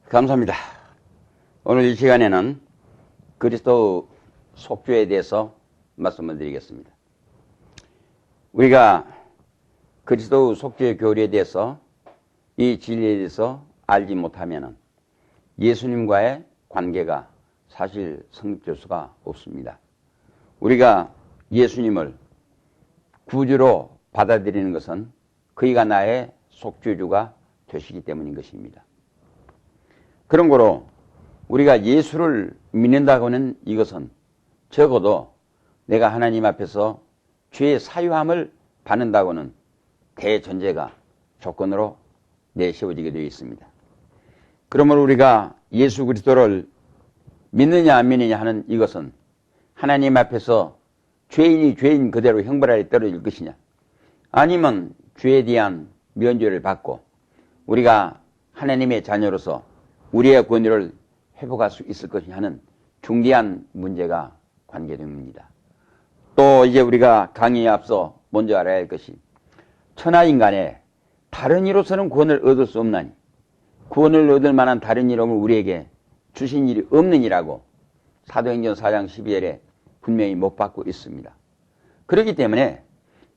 감사합니다. 오늘 이 시간에는 그리스도 속죄에 대해서 말씀을 드리겠습니다. 우리가 그리스도 속죄의 교리에 대해서 이 진리에 대해서 알지 못하면 예수님과의 관계가 사실 성립될 수가 없습니다. 우리가 예수님을 구주로 받아들이는 것은 그이가 나의 속죄주가 되시기 때문인 것입니다. 그런 거로 우리가 예수를 믿는다고 하는 이것은 적어도 내가 하나님 앞에서 죄의 사유함을 받는다고는 대전제가 조건으로 내세워지게 되어 있습니다. 그러므로 우리가 예수 그리스도를 믿느냐 안 믿느냐 하는 이것은 하나님 앞에서 죄인이 죄인 그대로 형벌 아래 떨어질 것이냐, 아니면 죄에 대한 면죄를 받고 우리가 하나님의 자녀로서 우리의 권위를 회복할 수 있을 것이냐 하는 중대한 문제가 관계됩니다. 또 이제 우리가 강의에 앞서 먼저 알아야 할 것이, 천하인간에 다른 이로서는 구원을 얻을 수 없나니 구원을 얻을 만한 다른 이름을 우리에게 주신 일이 없느니라고 사도행전 4장 12절에 분명히 못 받고 있습니다. 그렇기 때문에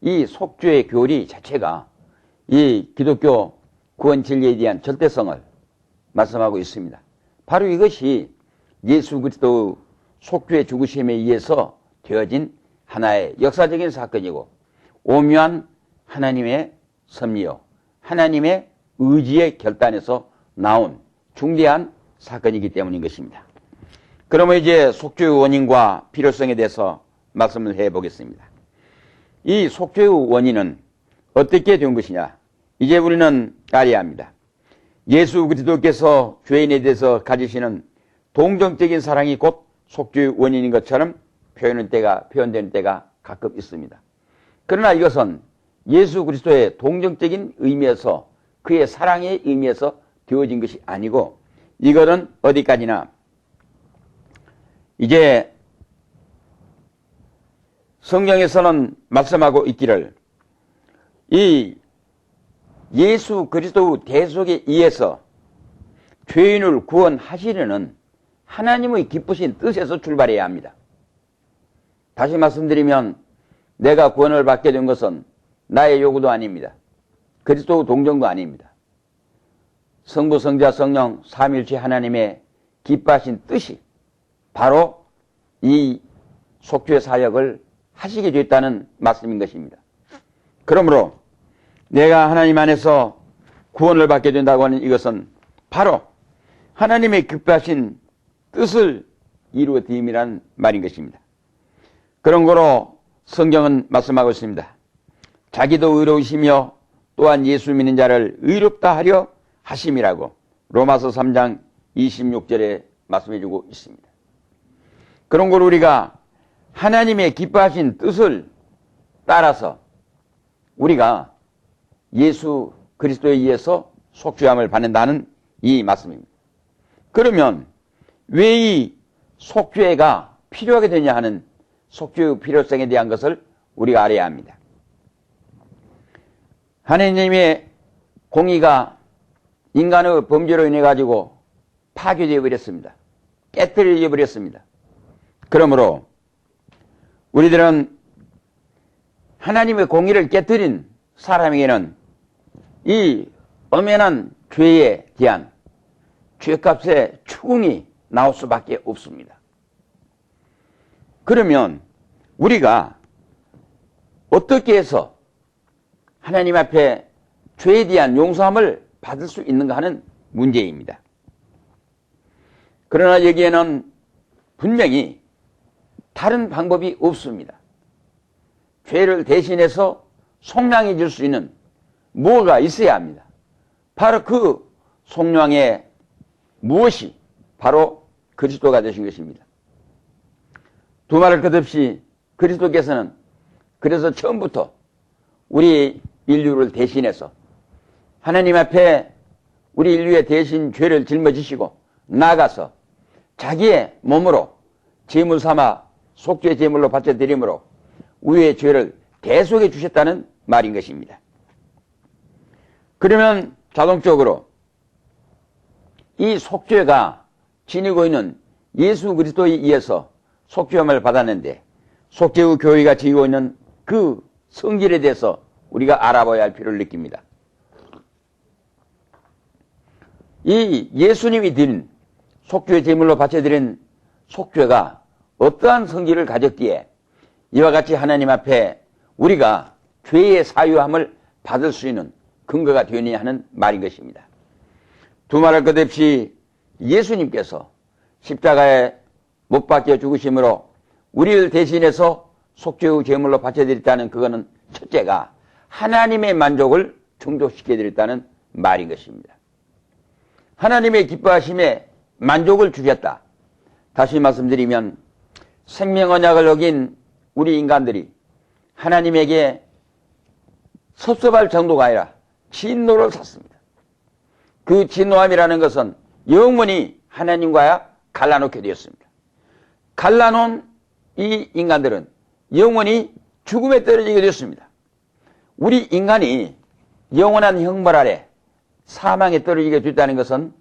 이 속죄의 교리 자체가 이 기독교 구원 진리에 대한 절대성을 말씀하고 있습니다. 바로 이것이 예수 그리스도 속죄의 죽으심에 의해서 되어진 하나의 역사적인 사건이고 오묘한 하나님의 섭리요, 하나님의 의지의 결단에서 나온 중대한 사건이기 때문인 것입니다. 그러면 이제 속죄의 원인과 필요성에 대해서 말씀을 해보겠습니다. 이 속죄의 원인은 어떻게 된 것이냐, 이제 우리는 알아야 합니다. 예수 그리스도께서 죄인에 대해서 가지시는 동정적인 사랑이 곧 속죄의 원인인 것처럼 표현되는 때가 가끔 있습니다. 그러나 이것은 예수 그리스도의 동정적인 의미에서, 그의 사랑의 의미에서 되어진 것이 아니고, 이것은 어디까지나 이제 성경에서는 말씀하고 있기를, 이 예수 그리스도 대속에 의해서 죄인을 구원하시려는 하나님의 기쁘신 뜻에서 출발해야 합니다. 다시 말씀드리면 내가 구원을 받게 된 것은 나의 요구도 아닙니다. 그리스도 동정도 아닙니다. 성부, 성자, 성령 삼위일체 하나님의 기뻐하신 뜻이 바로 이 속죄 사역을 하시게 됐다는 말씀인 것입니다. 그러므로 내가 하나님 안에서 구원을 받게 된다고 하는 이것은 바로 하나님의 기뻐하신 뜻을 이루어 됨이라는 말인 것입니다. 그런 거로 성경은 말씀하고 있습니다. 자기도 의로우시며 또한 예수 믿는 자를 의롭다 하려 하심이라고 로마서 3장 26절에 말씀해 주고 있습니다. 그런 걸 우리가 하나님의 기뻐하신 뜻을 따라서 우리가 예수 그리스도에 의해서 속죄함을 받는다는 이 말씀입니다. 그러면 왜 이 속죄가 필요하게 되냐 하는 속죄의 필요성에 대한 것을 우리가 알아야 합니다. 하나님의 공의가 인간의 범죄로 인해 가지고 파괴되어 버렸습니다. 깨뜨려 버렸습니다. 그러므로 우리들은 하나님의 공의를 깨뜨린 사람에게는 이 엄연한 죄에 대한 죄값의 추궁이 나올 수밖에 없습니다. 그러면 우리가 어떻게 해서 하나님 앞에 죄에 대한 용서함을 받을 수 있는가 하는 문제입니다. 그러나 여기에는 분명히 다른 방법이 없습니다. 죄를 대신해서 속량해 줄 수 있는 뭐가 있어야 합니다. 바로 그 속량의 무엇이 바로 그리스도가 되신 것입니다. 두말할 것 없이 그리스도께서는 그래서 처음부터 우리 인류를 대신해서 하나님 앞에 우리 인류의 대신 죄를 짊어지시고 나아가서 자기의 몸으로 제물 삼아 속죄 제물로 바쳐드림으로 우리의 죄를 대속해 주셨다는 말인 것입니다. 그러면 자동적으로 이 속죄가 지니고 있는 예수 그리스도에 의해서 속죄함을 받았는데 속죄 후 교회가 지니고 있는 그 성질에 대해서 우리가 알아봐야 할 필요를 느낍니다. 이 예수님이 드린 속죄 제물로 바쳐드린 속죄가 어떠한 성질을 가졌기에 이와 같이 하나님 앞에 우리가 죄의 사유함을 받을 수 있는 근거가 되느냐 하는 말인 것입니다. 두말할 것 없이 예수님께서 십자가에 못 박혀 죽으심으로 우리를 대신해서 속죄의 제물로 바쳐드렸다는 그거는 첫째가 하나님의 만족을 충족시켜드렸다는 말인 것입니다. 하나님의 기뻐하심에 만족을 주셨다. 다시 말씀드리면 생명 언약을 어긴 우리 인간들이 하나님에게 섭섭할 정도가 아니라 진노를 샀습니다. 그 진노함이라는 것은 영원히 하나님과 갈라놓게 되었습니다. 갈라놓은 이 인간들은 영원히 죽음에 떨어지게 되었습니다. 우리 인간이 영원한 형벌 아래 사망에 떨어지게 됐다는 것은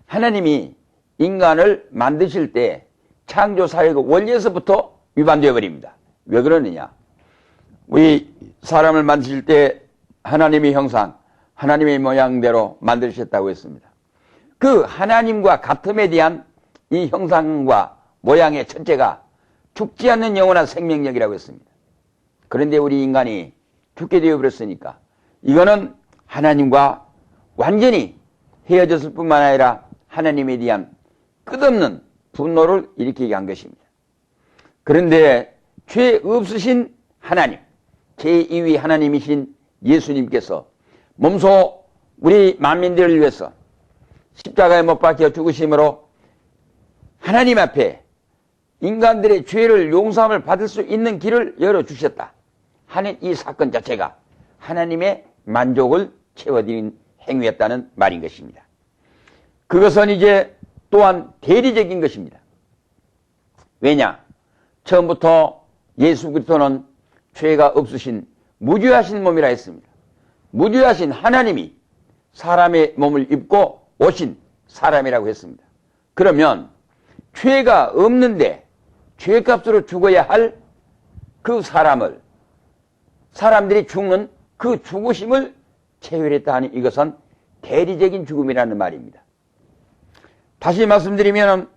하나님이 인간을 만드실 때 창조사의 그 원리에서부터 위반되어 버립니다. 왜 그러느냐? 우리 사람을 만드실 때 하나님의 형상, 하나님의 모양대로 만드셨다고 했습니다. 그 하나님과 같음에 대한 이 형상과 모양의 첫째가 죽지 않는 영원한 생명력이라고 했습니다. 그런데 우리 인간이 죽게 되어버렸으니까 이거는 하나님과 완전히 헤어졌을 뿐만 아니라 하나님에 대한 끝없는 분노를 일으키게 한 것입니다. 그런데 죄 없으신 하나님, 제2위 하나님이신 예수님께서 몸소 우리 만민들을 위해서 십자가에 못 박혀 죽으심으로 하나님 앞에 인간들의 죄를 용서함을 받을 수 있는 길을 열어주셨다 하는 이 사건 자체가 하나님의 만족을 채워드린 행위였다는 말인 것입니다. 그것은 이제 또한 대리적인 것입니다. 왜냐? 처음부터 예수 그리스도는 죄가 없으신 무죄하신 몸이라 했습니다. 무죄하신 하나님이 사람의 몸을 입고 오신 사람이라고 했습니다. 그러면 죄가 없는데 죄값으로 죽어야 할 그 사람을 사람들이 죽는 그 죽으심을 체휼했다 하니 이것은 대리적인 죽음이라는 말입니다. 다시 말씀드리면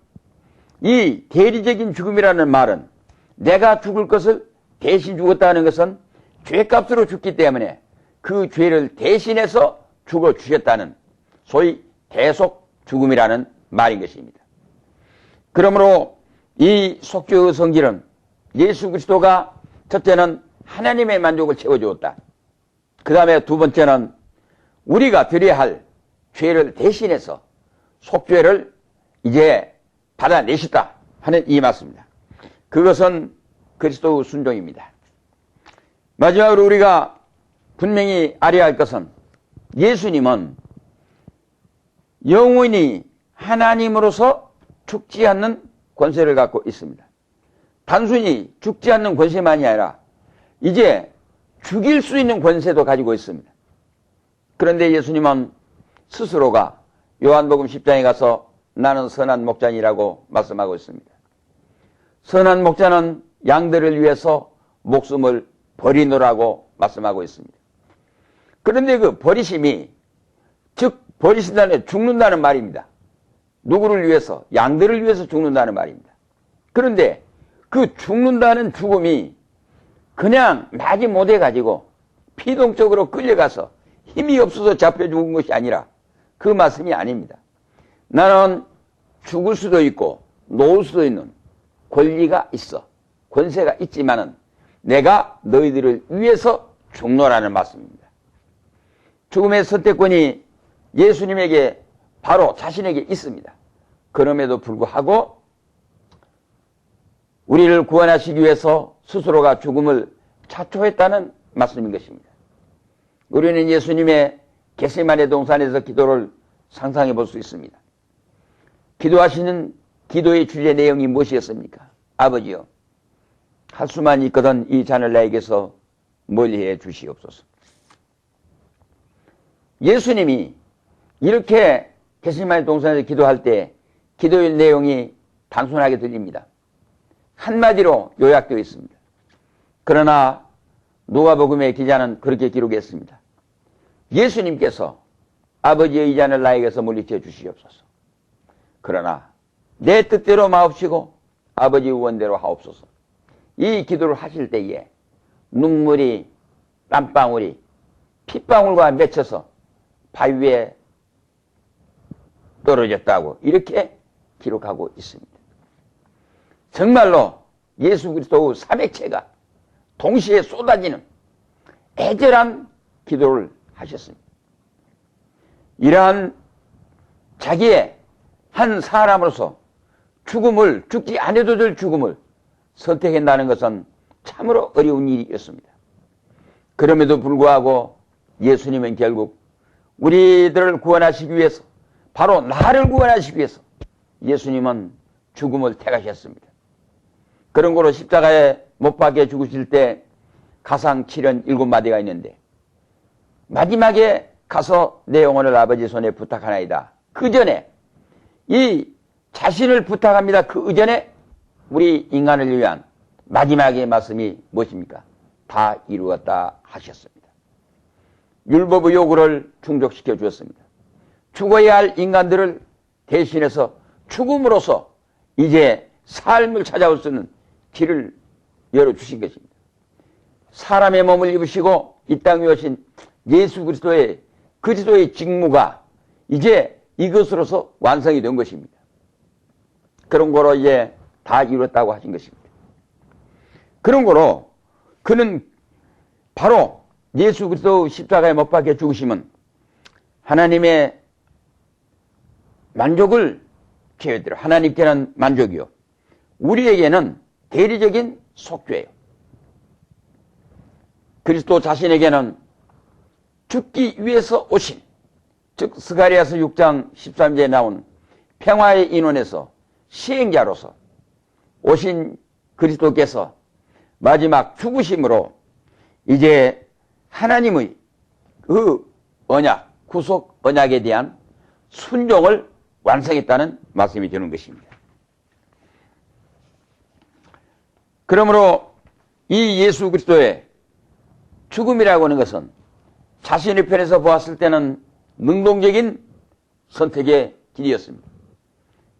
이 대리적인 죽음이라는 말은 내가 죽을 것을 대신 죽었다는 것은 죄값으로 죽기 때문에 그 죄를 대신해서 죽어주셨다는 소위 대속 죽음이라는 말인 것입니다. 그러므로 이 속죄의 성질은 예수 그리스도가 첫째는 하나님의 만족을 채워주었다. 그 다음에 두 번째는 우리가 드려야 할 죄를 대신해서 속죄를 이제 받아내셨다 하는 이 말씀입니다. 그것은 그리스도의 순종입니다. 마지막으로 우리가 분명히 알아야 할 것은 예수님은 영원히 하나님으로서 죽지 않는 권세를 갖고 있습니다. 단순히 죽지 않는 권세만이 아니라 이제 죽일 수 있는 권세도 가지고 있습니다. 그런데 예수님은 스스로가 요한복음 10장에 가서 나는 선한 목자니라고 말씀하고 있습니다. 선한 목자는 양들을 위해서 목숨을 버리노라고 말씀하고 있습니다. 그런데 그 버리심이 즉 버리신다는 죽는다는 말입니다. 누구를 위해서? 양들을 위해서 죽는다는 말입니다. 그런데 그 죽는다는 죽음이 그냥 나지 못해가지고 피동적으로 끌려가서 힘이 없어서 잡혀 죽은 것이 아니라 그 말씀이 아닙니다. 나는 죽을 수도 있고 놓을 수도 있는 권리가 있어. 권세가 있지만은 내가 너희들을 위해서 죽노라는 말씀입니다. 죽음의 선택권이 예수님에게 바로 자신에게 있습니다. 그럼에도 불구하고 우리를 구원하시기 위해서 스스로가 죽음을 자초했다는 말씀인 것입니다. 우리는 예수님의 겟세마네 동산에서 기도를 상상해 볼 수 있습니다. 기도하시는 기도의 주제 내용이 무엇이었습니까? 아버지여, 할 수만 있거든 이 잔을 나에게서 멀리해 주시옵소서. 예수님이 이렇게 겟세마네 동산에서 기도할 때 기도의 내용이 단순하게 들립니다. 한마디로 요약되어 있습니다. 그러나 누가복음의 기자는 그렇게 기록했습니다. 예수님께서 아버지의 이 잔을 나에게서 물리쳐 주시옵소서. 그러나 내 뜻대로 마옵시고 아버지의 원대로 하옵소서. 이 기도를 하실 때에 눈물이, 땀방울이 핏방울과 맺혀서 바위 위에 떨어졌다고 이렇게 기록하고 있습니다. 정말로 예수 그리스도의 삼액체가 동시에 쏟아지는 애절한 기도를 하셨습니다. 이러한 자기의 한 사람으로서 죽음을, 죽지 않아도 될 죽음을 선택한다는 것은 참으로 어려운 일이었습니다. 그럼에도 불구하고 예수님은 결국 우리들을 구원하시기 위해서, 바로 나를 구원하시기 위해서 예수님은 죽음을 택하셨습니다. 그런 거로 십자가에 못 박혀 죽으실 때 가상 7연 7마디가 있는데, 마지막에 가서 내 영혼을 아버지 손에 부탁하나이다. 그 전에 이 자신을 부탁합니다. 그 전에 우리 인간을 위한 마지막의 말씀이 무엇입니까? 다 이루었다 하셨습니다. 율법의 요구를 충족시켜 주었습니다. 죽어야 할 인간들을 대신해서 죽음으로써 이제 삶을 찾아올 수 있는 길을 열어주신 것입니다. 사람의 몸을 입으시고 이 땅에 오신 예수 그리스도의 직무가 이제 이것으로서 완성이 된 것입니다. 그런 거로 이제 다 이뤘다고 하신 것입니다. 그런 거로 그는 바로 예수 그리스도 십자가에 못 박혀 죽으심은 하나님의 만족을 제외대로 하나님께는 만족이요, 우리에게는 대리적인 속죄예요. 그리스도 자신에게는 죽기 위해서 오신, 즉 스가랴서 6장 13절에 나온 평화의 인원에서 시행자로서 오신 그리스도께서 마지막 죽으심으로 이제 하나님의 그 언약, 구속 언약에 대한 순종을 완성했다는 말씀이 되는 것입니다. 그러므로 이 예수 그리스도의 죽음이라고 하는 것은 자신의 편에서 보았을 때는 능동적인 선택의 길이었습니다.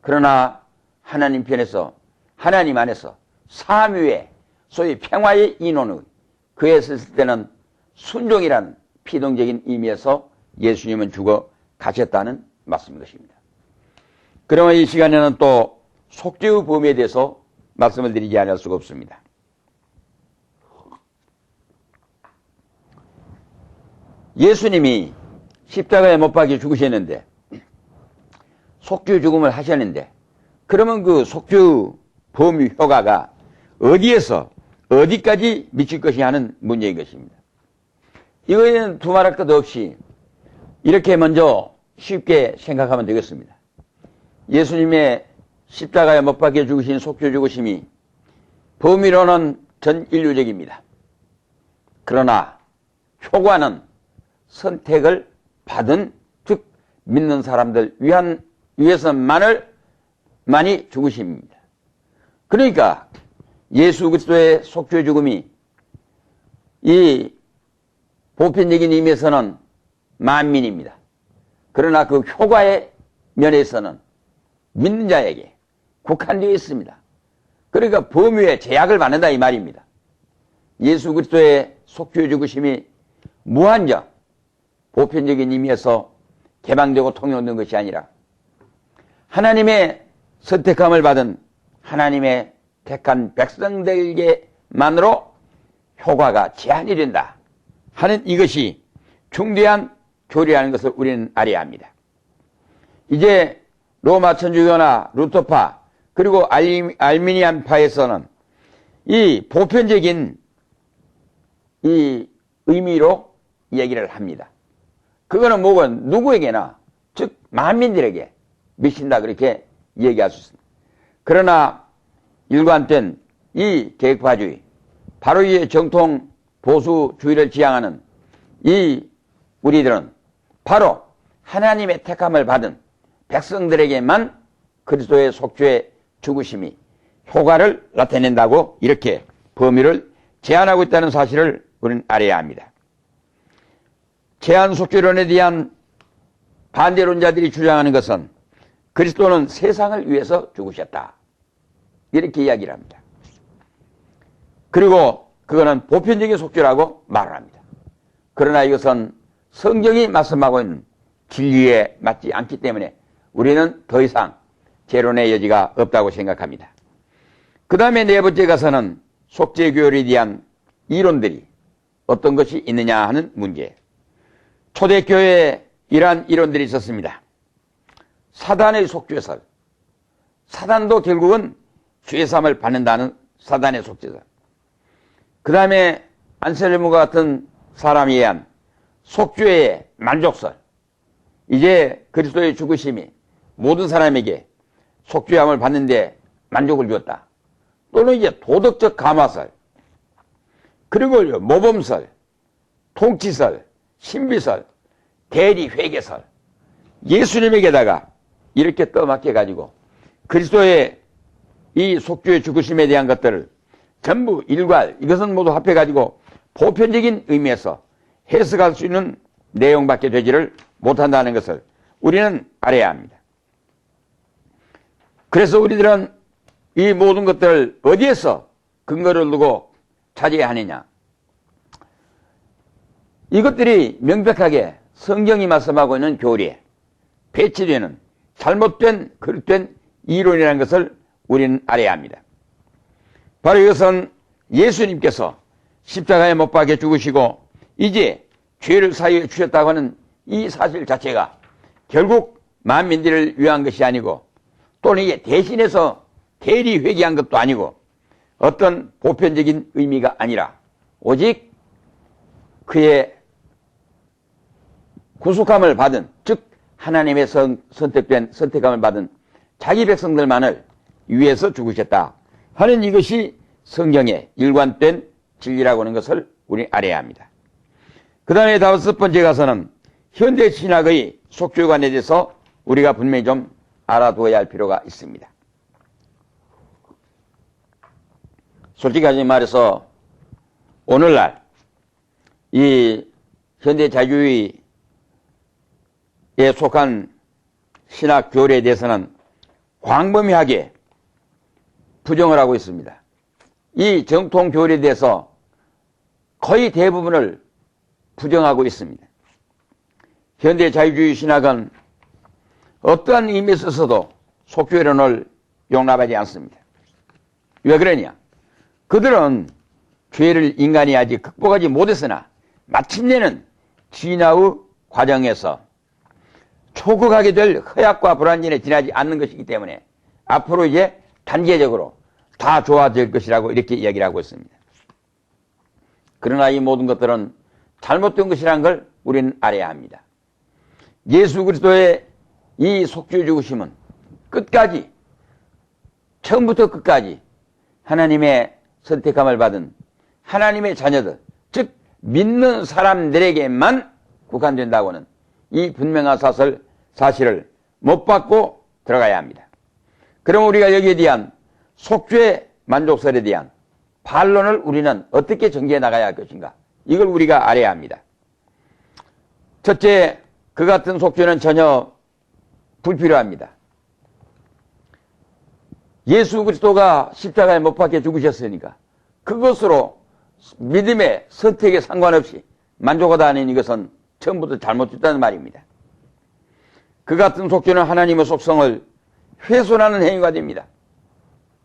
그러나 하나님 편에서, 하나님 안에서 삼위의 소위 평화의 인원의 그에 있을 때는 순종이란 피동적인 의미에서 예수님은 죽어 가셨다는 말씀인 것입니다. 그러면 이 시간에는 또 속죄의 범위에 대해서 말씀을 드리지 않을 수가 없습니다. 예수님이 십자가에 못 박혀 죽으셨는데, 속죄 죽음을 하셨는데, 그러면 그 속죄 범위 효과가 어디에서 어디까지 미칠 것이 하는 문제인 것입니다. 이거에는 두말할 것 없이 이렇게 먼저 쉽게 생각하면 되겠습니다. 예수님의 십자가에 못 박혀 죽으신 속죄 죽으심이 범위로는 전 인류적입니다. 그러나 효과는 선택을 받은, 즉 믿는 사람들 위해서만이 죽으심입니다. 그러니까 예수 그리스도의 속죄 죽음이 이 보편적인 의미에서는 만민입니다. 그러나 그 효과의 면에서는 믿는 자에게 국한되어 있습니다. 그러니까 범위에 제약을 받는다 이 말입니다. 예수 그리스도의 속죄 죽으심이 무한정 보편적인 의미에서 개방되고 통용된 것이 아니라 하나님의 선택함을 받은 하나님의 택한 백성들에게만으로 효과가 제한이 된다 하는 이것이 중대한 교리라는 것을 우리는 알아야 합니다. 이제 로마 천주교나 루터파 그리고 알미니안파에서는 이 보편적인 이 의미로 얘기를 합니다. 그거는 뭐고 누구에게나, 즉 만민들에게 미친다 그렇게 얘기할 수 있습니다. 그러나 일관된 이 계획파주의, 바로 이 정통 보수주의를 지향하는 이 우리들은 바로 하나님의 택함을 받은 백성들에게만 그리스도의 속죄의 죽으심이 효과를 나타낸다고 이렇게 범위를 제한하고 있다는 사실을 우리는 알아야 합니다. 제한 속죄론에 대한 반대론자들이 주장하는 것은 그리스도는 세상을 위해서 죽으셨다, 이렇게 이야기를 합니다. 그리고 그거는 보편적인 속죄라고 말을 합니다. 그러나 이것은 성경이 말씀하고 있는 진리에 맞지 않기 때문에 우리는 더 이상 재론의 여지가 없다고 생각합니다. 그 다음에 네 번째 가서는 속죄교율에 대한 이론들이 어떤 것이 있느냐 하는 문제예요. 초대교회에 이러한 이론들이 있었습니다. 사단의 속죄설. 사단도 결국은 죄사함을 받는다는 사단의 속죄설. 그 다음에 안셀무가 같은 사람에 의한 속죄의 만족설. 이제 그리스도의 죽으심이 모든 사람에게 속죄함을 받는데 만족을 주었다. 또는 이제 도덕적 감화설, 그리고 모범설, 통치설, 신비설, 대리회개설, 예수님에게다가 이렇게 떠맡겨가지고 그리스도의 이 속죄의 죽으심에 대한 것들을 전부 일괄, 이것은 모두 합해가지고 보편적인 의미에서 해석할 수 있는 내용밖에 되지를 못한다는 것을 우리는 알아야 합니다. 그래서 우리들은 이 모든 것들을 어디에서 근거를 두고 찾아야 하느냐. 이것들이 명백하게 성경이 말씀하고 있는 교리에 배치되는 잘못된, 그릇된 이론이라는 것을 우리는 알아야 합니다. 바로 이것은 예수님께서 십자가에 못 박혀 죽으시고 이제 죄를 사유해 주셨다고 하는 이 사실 자체가 결국 만민들을 위한 것이 아니고, 또는 이게 대신해서 대리 회개한 것도 아니고 어떤 보편적인 의미가 아니라 오직 그의 구속함을 받은, 즉 하나님의 선택함을 받은 자기 백성들만을 위해서 죽으셨다 하는 이것이 성경의 일관된 진리라고 하는 것을 우리 알아야 합니다. 그 다음에 다섯 번째 가서는 현대 신학의 속죄관에 대해서 우리가 분명히 좀 알아두어야 할 필요가 있습니다. 솔직하게 말해서 오늘날 이 현대 자유주의에 속한 신학 교리에 대해서는 광범위하게 부정을 하고 있습니다. 이 정통 교리에 대해서 거의 대부분을 부정하고 있습니다. 현대 자유주의 신학은 어떠한 의미에 있어서도 속죄론을 용납하지 않습니다. 왜 그러냐? 그들은 죄를 인간이 아직 극복하지 못했으나 마침내는 진화의 과정에서 초극하게 될 허약과 불완전에 지나지 않는 것이기 때문에 앞으로 이제 단계적으로 다 좋아질 것이라고 이렇게 이야기를 하고 있습니다. 그러나 이 모든 것들은 잘못된 것이라는 걸 우리는 알아야 합니다. 예수 그리스도의 이 속죄 죽으심은 끝까지, 처음부터 끝까지 하나님의 선택함을 받은 하나님의 자녀들, 즉 믿는 사람들에게만 국한된다고는 이 분명한 사실을 못 받고 들어가야 합니다. 그럼 우리가 여기에 대한 속죄 만족설에 대한 반론을 우리는 어떻게 전개해 나가야 할 것인가, 이걸 우리가 알아야 합니다. 첫째, 그 같은 속죄는 전혀 불필요합니다. 예수 그리스도가 십자가에 못 박혀 죽으셨으니까 그것으로 믿음의 선택에 상관없이 만족하다는 이것은 처음부터 잘못됐다는 말입니다. 그 같은 속죄는 하나님의 속성을 훼손하는 행위가 됩니다.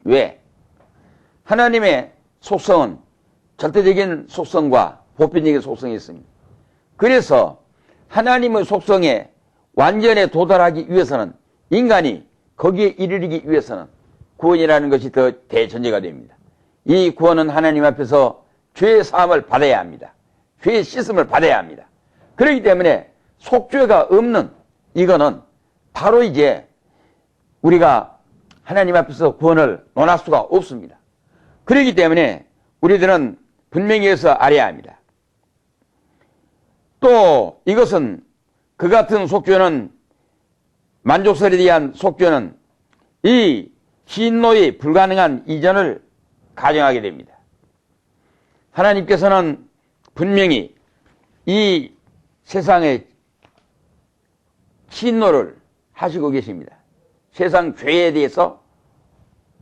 왜? 하나님의 속성은 절대적인 속성과 보편적인 속성이 있습니다. 그래서 하나님의 속성에 완전에 도달하기 위해서는, 인간이 거기에 이르기 위해서는 구원이라는 것이 더 대전제가 됩니다. 이 구원은 하나님 앞에서 죄의 사함을 받아야 합니다. 죄의 씻음을 받아야 합니다. 그렇기 때문에 속죄가 없는 이거는 바로 이제 우리가 하나님 앞에서 구원을 논할 수가 없습니다. 그렇기 때문에 우리들은 분명히 해서 알아야 합니다. 또 이것은, 그 같은 속죄는 만족설에 대한 속죄는 이 진노의 불가능한 이전을 가정하게 됩니다. 하나님께서는 분명히 이 세상의 진노를 하시고 계십니다. 세상 죄에 대해서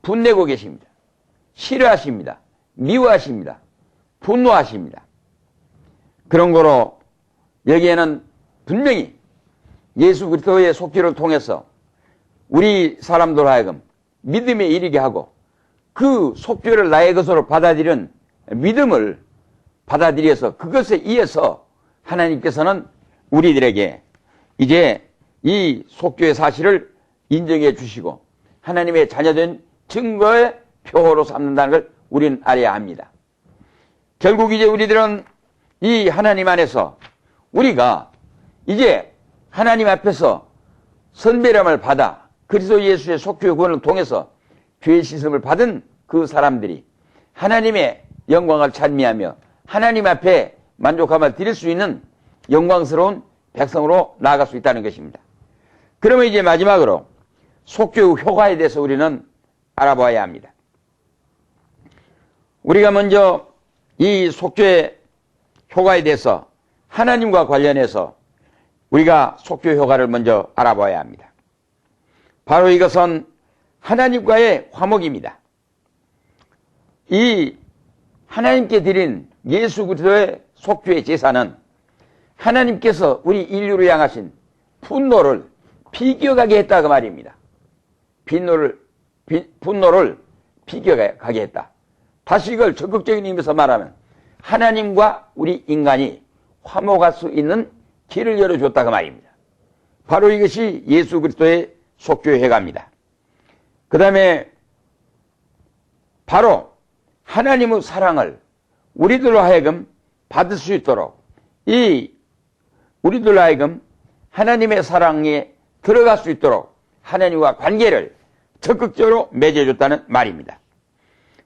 분내고 계십니다. 싫어하십니다. 미워하십니다. 분노하십니다. 그런 거로 여기에는 분명히 예수 그리스도의 속죄를 통해서 우리 사람들 하여금 믿음에 이르게 하고 그 속죄를 나의 것으로 받아들이는 믿음을 받아들여서 그것에 의해서 하나님께서는 우리들에게 이제 이 속죄의 사실을 인정해 주시고 하나님의 자녀된 증거의 표로 삼는다는 걸 우리는 알아야 합니다. 결국 이제 우리들은 이 하나님 안에서 우리가 이제 하나님 앞에서 선배람을 받아 그리스도 예수의 속죄의 구원을 통해서 죄의 씻음을 받은 그 사람들이 하나님의 영광을 찬미하며 하나님 앞에 만족함을 드릴 수 있는 영광스러운 백성으로 나아갈 수 있다는 것입니다. 그러면 이제 마지막으로 속죄의 효과에 대해서 우리는 알아봐야 합니다. 우리가 먼저 이 속죄의 효과에 대해서 하나님과 관련해서 우리가 속죄의 효과를 먼저 알아봐야 합니다. 바로 이것은 하나님과의 화목입니다. 이 하나님께 드린 예수 그리스도의 속죄의 제사는 하나님께서 우리 인류를 향하신 분노를 비껴가게 했다 그 말입니다. 분노를 비껴가게 했다. 다시 이걸 적극적인 의미에서 말하면 하나님과 우리 인간이 화목할 수 있는 길을 열어줬다 그 말입니다. 바로 이것이 예수 그리스도의 속죄의 회가입니다. 그 다음에 바로 하나님의 사랑을 우리들로 하여금 받을 수 있도록 우리들로 하여금 하나님의 사랑에 들어갈 수 있도록 하나님과 관계를 적극적으로 맺어줬다는 말입니다.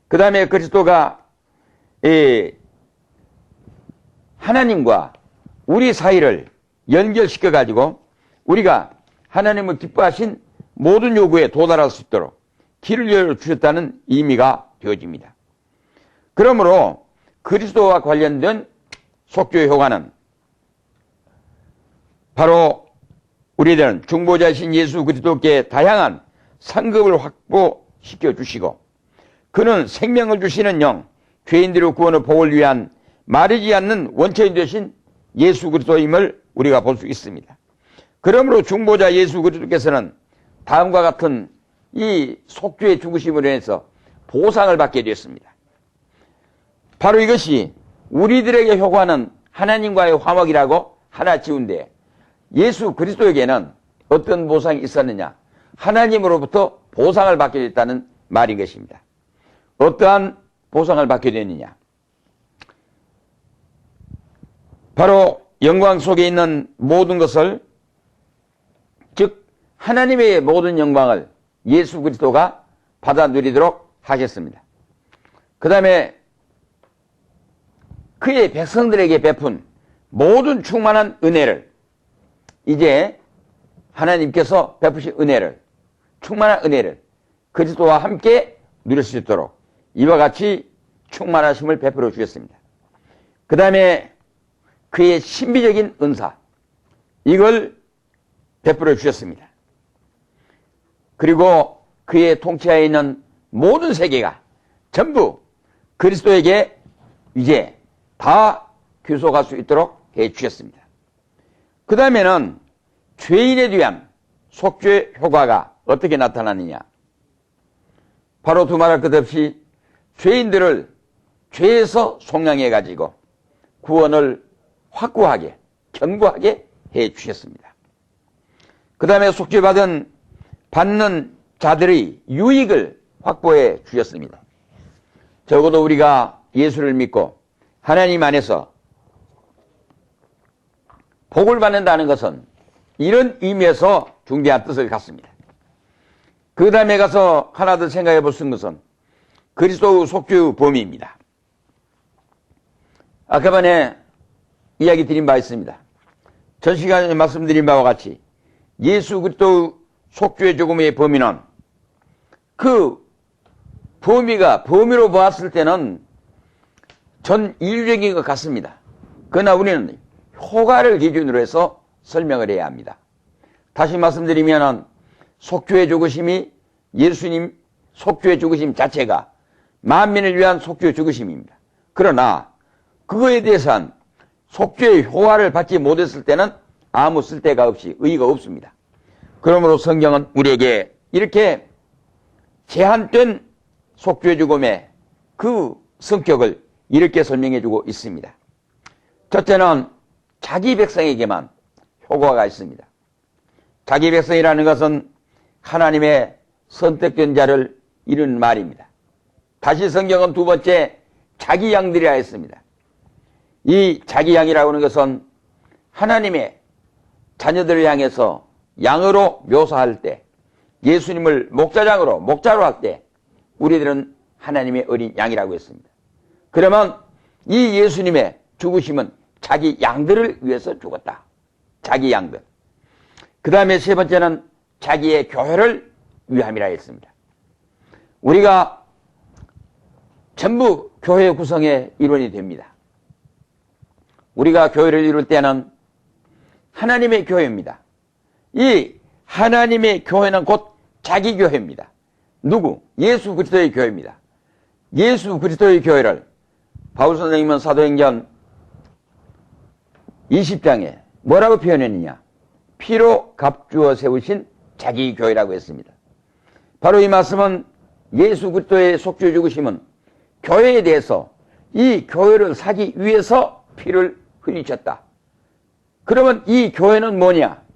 그 다음에 그리스도가 하나님과 우리 사이를 연결시켜 가지고 우리가 하나님을 기뻐하신 모든 요구에 도달할 수 있도록 길을 열어주셨다는 의미가 되어집니다. 그러므로 그리스도와 관련된 속죄의 효과는 바로 우리들은 중보자이신 예수 그리스도께 다양한 상급을 확보시켜 주시고 그는 생명을 주시는 영, 죄인들의 구원을 복을 위한 마르지 않는 원천이 되신 예수 그리스도임을 우리가 볼 수 있습니다. 그러므로 중보자 예수 그리스도께서는 다음과 같은 이 속죄의 죽으심으로 인해서 보상을 받게 되었습니다. 바로 이것이 우리들에게 효과는 하나님과의 화목이라고 하나 지운데 예수 그리스도에게는 어떤 보상이 있었느냐? 하나님으로부터 보상을 받게 됐다는 말인 것입니다. 어떠한 보상을 받게 됐느냐? 바로 영광 속에 있는 모든 것을, 즉 하나님의 모든 영광을 예수 그리스도가 받아 누리도록 하셨습니다. 그 다음에 그의 백성들에게 베푼 모든 충만한 은혜를 이제 하나님께서 베푸신 은혜를, 충만한 은혜를 그리스도와 함께 누릴 수 있도록 이와 같이 충만하심을 베풀어 주셨습니다. 그 다음에 그의 신비적인 은사, 이걸 베풀어 주셨습니다. 그리고 그의 통치하에 있는 모든 세계가 전부 그리스도에게 이제 다 귀속할 수 있도록 해 주셨습니다. 그 다음에는 죄인에 대한 속죄 효과가 어떻게 나타나느냐? 바로 두말할 것 없이 죄인들을 죄에서 속량해 가지고 구원을 확고하게, 견고하게 해 주셨습니다. 그 다음에 속죄받은 받는 자들의 유익을 확보해 주셨습니다. 적어도 우리가 예수를 믿고 하나님 안에서 복을 받는다는 것은 이런 의미에서 중대한 뜻을 갖습니다. 그 다음에 가서 하나 더 생각해 볼 수 있는 것은 그리스도의 속죄의 범위입니다. 아까 전에 이야기 드린 바 있습니다. 전 시간에 말씀드린 바와 같이 예수 그리스도의 속죄 죽음의 범위는 그 범위로 보았을 때는 전 인류적인 것 같습니다. 그러나 우리는 효과를 기준으로 해서 설명을 해야 합니다. 다시 말씀드리면 속죄의 죽으심이 예수님 속죄의 죽으심 자체가 만민을 위한 속죄의 죽으심입니다. 그러나 그거에 대해서는 속죄의 효과를 받지 못했을 때는 아무 쓸데가 없이 의의가 없습니다. 그러므로 성경은 우리에게 이렇게 제한된 속죄의 죽음의 그 성격을 이렇게 설명해 주고 있습니다. 첫째는 자기 백성에게만 효과가 있습니다. 자기 백성이라는 것은 하나님의 선택된 자를 이루는 말입니다. 다시 성경은 두 번째 자기 양들이라 했습니다. 이 자기 양이라고 하는 것은 하나님의 자녀들을 향해서 양으로 묘사할 때, 예수님을 목자로 할 때 우리들은 하나님의 어린 양이라고 했습니다. 그러면 이 예수님의 죽으심은 자기 양들을 위해서 죽었다. 자기 양들. 그 다음에 세 번째는 자기의 교회를 위함이라 했습니다. 우리가 전부 교회 구성의 일원이 됩니다. 우리가 교회를 이룰 때는 하나님의 교회입니다. 이 하나님의 교회는 곧 자기 교회입니다. 누구? 예수 그리스도의 교회입니다. 예수 그리스도의 교회를 바울 선생님은 사도행전 20장에 뭐라고 표현했느냐? 피로 값주어 세우신 자기 교회라고 했습니다. 바로 이 말씀은 예수 그리스도의 속죄 죽으심은 교회에 대해서 이 교회를 사기 위해서 피를 흘리셨다. 그러면 이 교회는 뭐냐?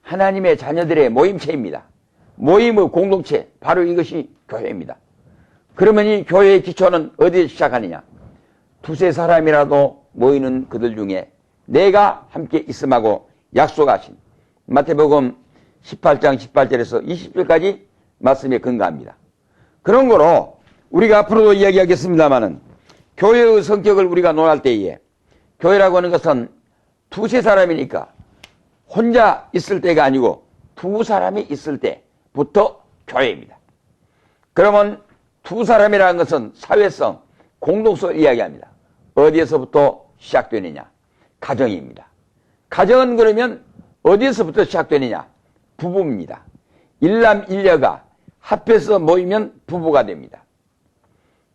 하나님의 자녀들의 모임체입니다. 모임의 공동체, 바로 이것이 교회입니다. 그러면 이 교회의 기초는 어디에 시작하느냐? 두세 사람이라도 모이는 그들 중에 내가 함께 있음하고 약속하신 마태복음 18장 18절에서 20절까지 말씀에 근거합니다. 그런 거로 우리가 앞으로도 이야기하겠습니다마는 교회의 성격을 우리가 논할 때에 교회라고 하는 것은 두세 사람이니까 혼자 있을 때가 아니고 두 사람이 있을 때부터 교회입니다. 그러면 두 사람이라는 것은 사회성, 공동성을 이야기합니다. 어디에서부터 시작되느냐? 가정입니다. 가정은 그러면 어디에서부터 시작되느냐? 부부입니다. 일남일녀가 합해서 모이면 부부가 됩니다.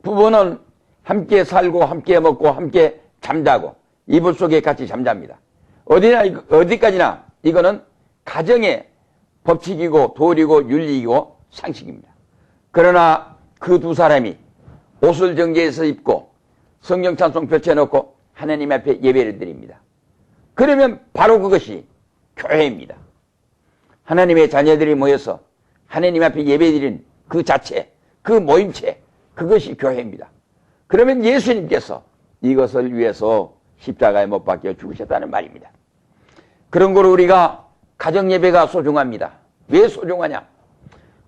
부부는 함께 살고 함께 먹고 함께 잠자고 이불 속에 같이 잠잡니다. 어디까지나 이거는 가정의 법칙이고 도리고 윤리이고 상식입니다. 그러나 그 두 사람이 옷을 정제해서 입고 성경 찬송 펼쳐놓고 하나님 앞에 예배를 드립니다. 그러면 바로 그것이 교회입니다. 하나님의 자녀들이 모여서 하나님 앞에 예배드리는 그 자체, 그 모임체, 그것이 교회입니다. 그러면 예수님께서 이것을 위해서 십자가에 못 박혀 죽으셨다는 말입니다. 그런 거로 우리가 가정예배가 소중합니다. 왜 소중하냐?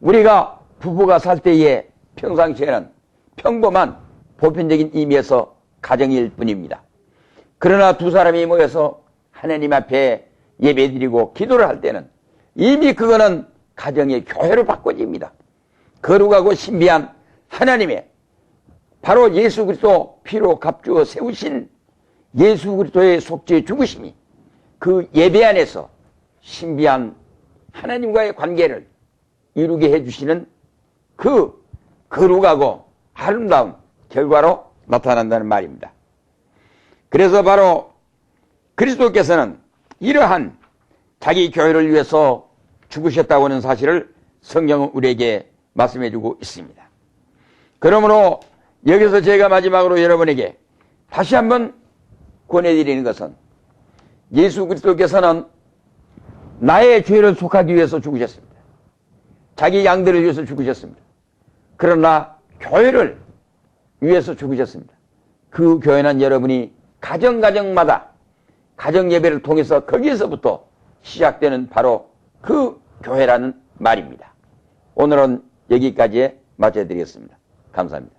우리가 부부가 살 때에 평상시에는 평범한 보편적인 의미에서 가정일 뿐입니다. 그러나 두 사람이 모여서 하나님 앞에 예배드리고 기도를 할 때는 이미 그거는 가정의 교회로 바꿔집니다. 거룩하고 신비한 하나님의 바로 예수 그리스도 피로 값주어 세우신 예수 그리스도의 속죄 죽으심이 그 예배 안에서 신비한 하나님과의 관계를 이루게 해주시는 그 거룩하고 아름다운 결과로 나타난다는 말입니다. 그래서 바로 그리스도께서는 이러한 자기 교회를 위해서 죽으셨다고 하는 사실을 성경은 우리에게 말씀해주고 있습니다. 그러므로 여기서 제가 마지막으로 여러분에게 다시 한번 권해드리는 것은 예수 그리스도께서는 나의 죄를 속하기 위해서 죽으셨습니다. 자기 양들을 위해서 죽으셨습니다. 그러나 교회를 위해서 죽으셨습니다. 그 교회는 여러분이 가정마다 가정 예배를 통해서 거기에서부터 시작되는 바로 그 교회라는 말입니다. 오늘은 여기까지 마쳐드리겠습니다. 감사합니다.